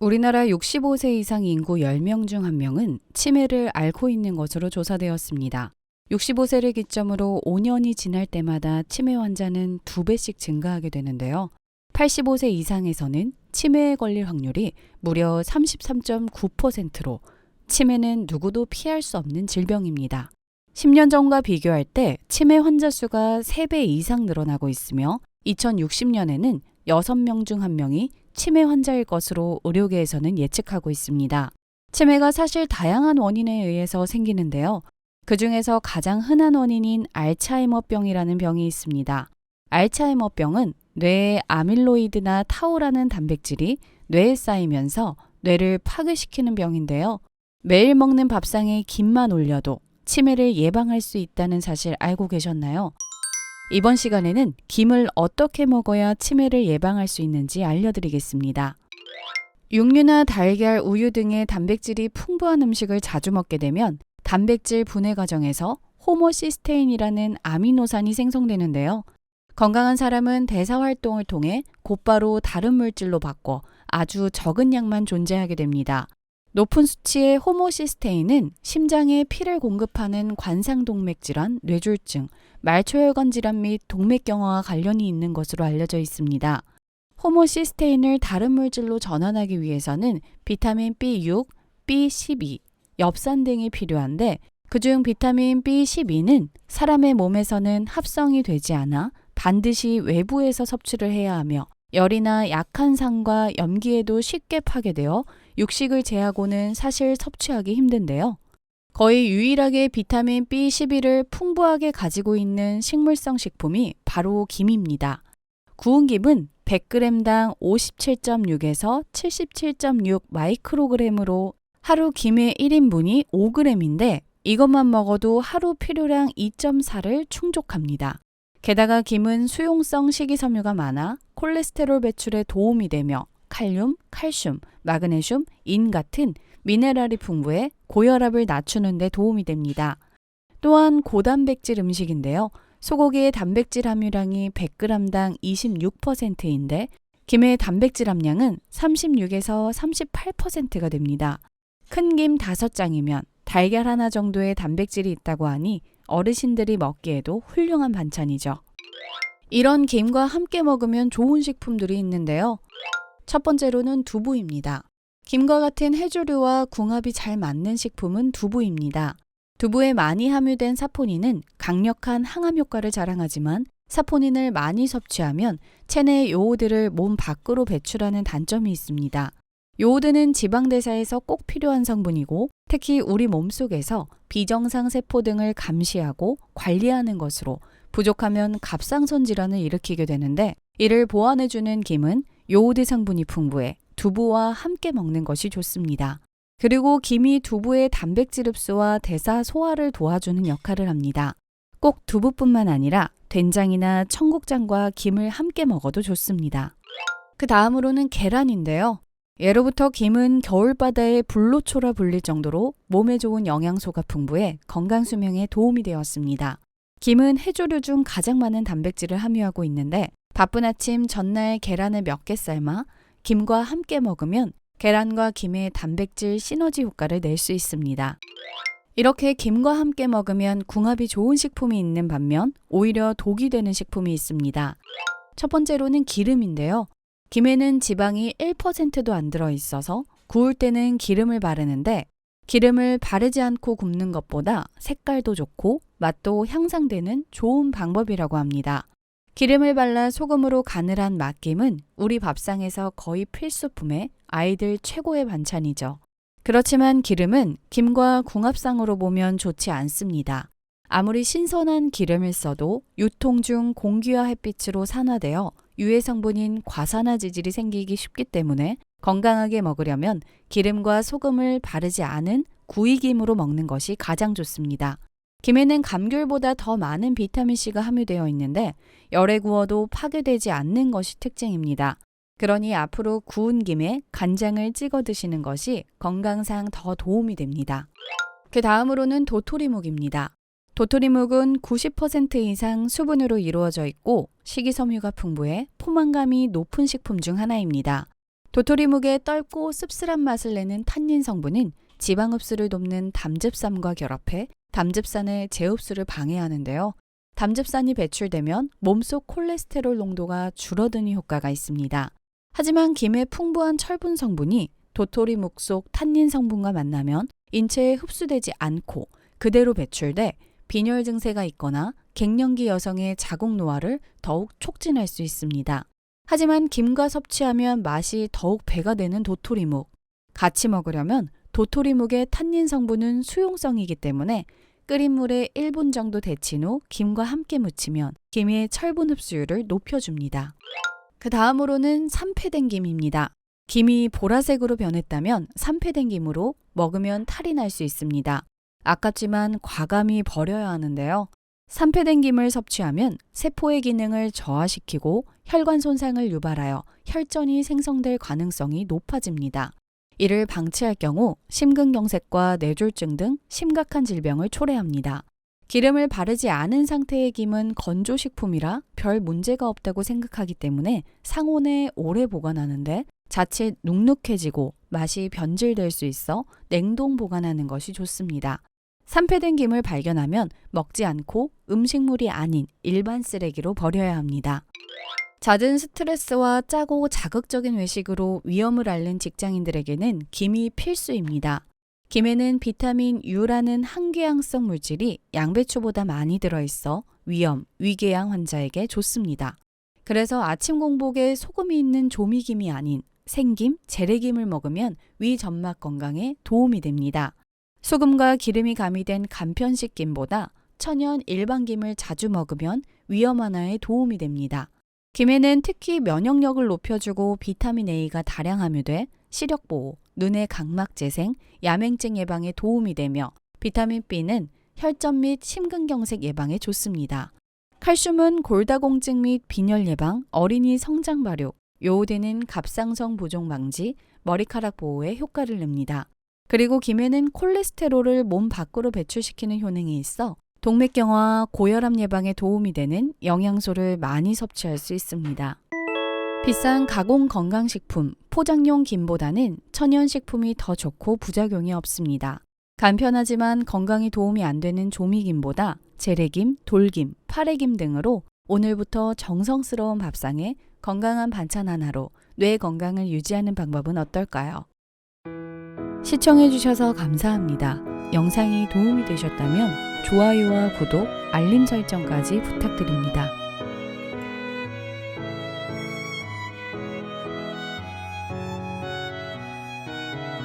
우리나라 65세 이상 인구 10명 중 1명은 치매를 앓고 있는 것으로 조사되었습니다. 65세를 기점으로 5년이 지날 때마다 치매 환자는 2배씩 증가하게 되는데요. 85세 이상에서는 치매에 걸릴 확률이 무려 33.9%로 치매는 누구도 피할 수 없는 질병입니다. 10년 전과 비교할 때 치매 환자 수가 3배 이상 늘어나고 있으며 2060년에는 6명 중 1명이 치매 환자일 것으로 의료계에서는 예측하고 있습니다. 치매가 사실 다양한 원인에 의해서 생기는데요. 그 중에서 가장 흔한 원인인 알츠하이머병이라는 병이 있습니다. 알츠하이머병은 뇌에 아밀로이드나 타우라는 단백질이 뇌에 쌓이면서 뇌를 파괴시키는 병인데요. 매일 먹는 밥상에 김만 올려도 치매를 예방할 수 있다는 사실 알고 계셨나요? 이번 시간에는 김을 어떻게 먹어야 치매를 예방할 수 있는지 알려드리겠습니다. 육류나 달걀, 우유 등의 단백질이 풍부한 음식을 자주 먹게 되면 단백질 분해 과정에서 호모시스테인이라는 아미노산이 생성되는데요. 건강한 사람은 대사 활동을 통해 곧바로 다른 물질로 바꿔 아주 적은 양만 존재하게 됩니다. 높은 수치의 호모시스테인은 심장에 피를 공급하는 관상동맥 질환, 뇌졸중, 말초혈관 질환 및 동맥경화와 관련이 있는 것으로 알려져 있습니다. 호모시스테인을 다른 물질로 전환하기 위해서는 비타민 B6, B12, 엽산 등이 필요한데 그중 비타민 B12는 사람의 몸에서는 합성이 되지 않아 반드시 외부에서 섭취를 해야 하며 열이나 약한 상과 염기에도 쉽게 파괴되어 육식을 제하고는 사실 섭취하기 힘든데요. 거의 유일하게 비타민 B12를 풍부하게 가지고 있는 식물성 식품이 바로 김입니다. 구운 김은 100g당 57.6에서 77.6 마이크로그램으로 하루 김의 1인분이 5g인데 이것만 먹어도 하루 필요량 2.4를 충족합니다. 게다가 김은 수용성 식이섬유가 많아 콜레스테롤 배출에 도움이 되며 칼륨, 칼슘, 마그네슘, 인 같은 미네랄이 풍부해 고혈압을 낮추는 데 도움이 됩니다. 또한 고단백질 음식인데요. 소고기의 단백질 함유량이 100g당 26%인데 김의 단백질 함량은 36에서 38%가 됩니다. 큰 김 5장이면 달걀 하나 정도의 단백질이 있다고 하니 어르신들이 먹기에도 훌륭한 반찬이죠. 이런 김과 함께 먹으면 좋은 식품들이 있는데요. 첫 번째로는 두부입니다. 김과 같은 해조류와 궁합이 잘 맞는 식품은 두부입니다. 두부에 많이 함유된 사포닌은 강력한 항암 효과를 자랑하지만 사포닌을 많이 섭취하면 체내 요오드를 몸 밖으로 배출하는 단점이 있습니다. 요오드는 지방대사에서 꼭 필요한 성분이고 특히 우리 몸속에서 비정상 세포 등을 감시하고 관리하는 것으로 부족하면 갑상선 질환을 일으키게 되는데 이를 보완해주는 김은 요오드 성분이 풍부해 두부와 함께 먹는 것이 좋습니다. 그리고 김이 두부의 단백질 흡수와 대사 소화를 도와주는 역할을 합니다. 꼭 두부뿐만 아니라 된장이나 청국장과 김을 함께 먹어도 좋습니다. 그 다음으로는 계란인데요. 예로부터 김은 겨울바다의 불로초라 불릴 정도로 몸에 좋은 영양소가 풍부해 건강수명에 도움이 되었습니다. 김은 해조류 중 가장 많은 단백질을 함유하고 있는데 바쁜 아침 전날 계란을 몇 개 삶아 김과 함께 먹으면 계란과 김의 단백질 시너지 효과를 낼 수 있습니다. 이렇게 김과 함께 먹으면 궁합이 좋은 식품이 있는 반면 오히려 독이 되는 식품이 있습니다. 첫 번째로는 기름인데요. 김에는 지방이 1%도 안 들어있어서 구울 때는 기름을 바르는데 기름을 바르지 않고 굽는 것보다 색깔도 좋고 맛도 향상되는 좋은 방법이라고 합니다. 기름을 발라 소금으로 간을 한 맛김은 우리 밥상에서 거의 필수품에 아이들 최고의 반찬이죠. 그렇지만 기름은 김과 궁합상으로 보면 좋지 않습니다. 아무리 신선한 기름을 써도 유통 중 공기와 햇빛으로 산화되어 유해 성분인 과산화지질이 생기기 쉽기 때문에 건강하게 먹으려면 기름과 소금을 바르지 않은 구이김으로 먹는 것이 가장 좋습니다. 김에는 감귤보다 더 많은 비타민C가 함유되어 있는데 열에 구워도 파괴되지 않는 것이 특징입니다. 그러니 앞으로 구운 김에 간장을 찍어 드시는 것이 건강상 더 도움이 됩니다. 그 다음으로는 도토리묵입니다. 도토리묵은 90% 이상 수분으로 이루어져 있고 식이섬유가 풍부해 포만감이 높은 식품 중 하나입니다. 도토리묵의 떫고 씁쓸한 맛을 내는 탄닌 성분은 지방 흡수를 돕는 담즙산과 결합해 담즙산의 재흡수를 방해하는데요. 담즙산이 배출되면 몸속 콜레스테롤 농도가 줄어드는 효과가 있습니다. 하지만 김의 풍부한 철분 성분이 도토리묵 속 탄닌 성분과 만나면 인체에 흡수되지 않고 그대로 배출돼 빈혈 증세가 있거나 갱년기 여성의 자궁 노화를 더욱 촉진할 수 있습니다. 하지만 김과 섭취하면 맛이 더욱 배가 되는 도토리묵. 같이 먹으려면 도토리묵의 탄닌 성분은 수용성이기 때문에 끓인 물에 1분 정도 데친 후 김과 함께 무치면 김의 철분 흡수율을 높여줍니다. 그 다음으로는 산패된 김입니다. 김이 보라색으로 변했다면 산패된 김으로 먹으면 탈이 날 수 있습니다. 아깝지만 과감히 버려야 하는데요. 산패된 김을 섭취하면 세포의 기능을 저하시키고 혈관 손상을 유발하여 혈전이 생성될 가능성이 높아집니다. 이를 방치할 경우 심근경색과 뇌졸중 등 심각한 질병을 초래합니다. 기름을 바르지 않은 상태의 김은 건조식품이라 별 문제가 없다고 생각하기 때문에 상온에 오래 보관하는데 자칫 눅눅해지고 맛이 변질될 수 있어 냉동 보관하는 것이 좋습니다. 산패된 김을 발견하면 먹지 않고 음식물이 아닌 일반 쓰레기로 버려야 합니다. 잦은 스트레스와 짜고 자극적인 외식으로 위험을 앓는 직장인들에게는 김이 필수입니다. 김에는 비타민 U라는 항궤양성 물질이 양배추보다 많이 들어있어 위염, 위궤양 환자에게 좋습니다. 그래서 아침 공복에 소금이 있는 조미김이 아닌 생김, 재래김을 먹으면 위 점막 건강에 도움이 됩니다. 소금과 기름이 가미된 간편식 김보다 천연 일반 김을 자주 먹으면 위험 완화에 도움이 됩니다. 김에는 특히 면역력을 높여주고 비타민 A가 다량 함유돼 시력 보호, 눈의 각막 재생, 야맹증 예방에 도움이 되며 비타민 B는 혈전 및 심근경색 예방에 좋습니다. 칼슘은 골다공증 및 빈혈 예방, 어린이 성장 발육, 요오딘은 갑상선 부종 방지, 머리카락 보호에 효과를 냅니다. 그리고 김에는 콜레스테롤을 몸 밖으로 배출시키는 효능이 있어 동맥경화, 고혈압 예방에 도움이 되는 영양소를 많이 섭취할 수 있습니다. 비싼 가공 건강식품, 포장용 김보다는 천연식품이 더 좋고 부작용이 없습니다. 간편하지만 건강에 도움이 안 되는 조미김보다 재래김, 돌김, 파래김 등으로 오늘부터 정성스러운 밥상에 건강한 반찬 하나로 뇌 건강을 유지하는 방법은 어떨까요? 시청해주셔서 감사합니다. 영상이 도움이 되셨다면 좋아요와 구독, 알림 설정까지 부탁드립니다.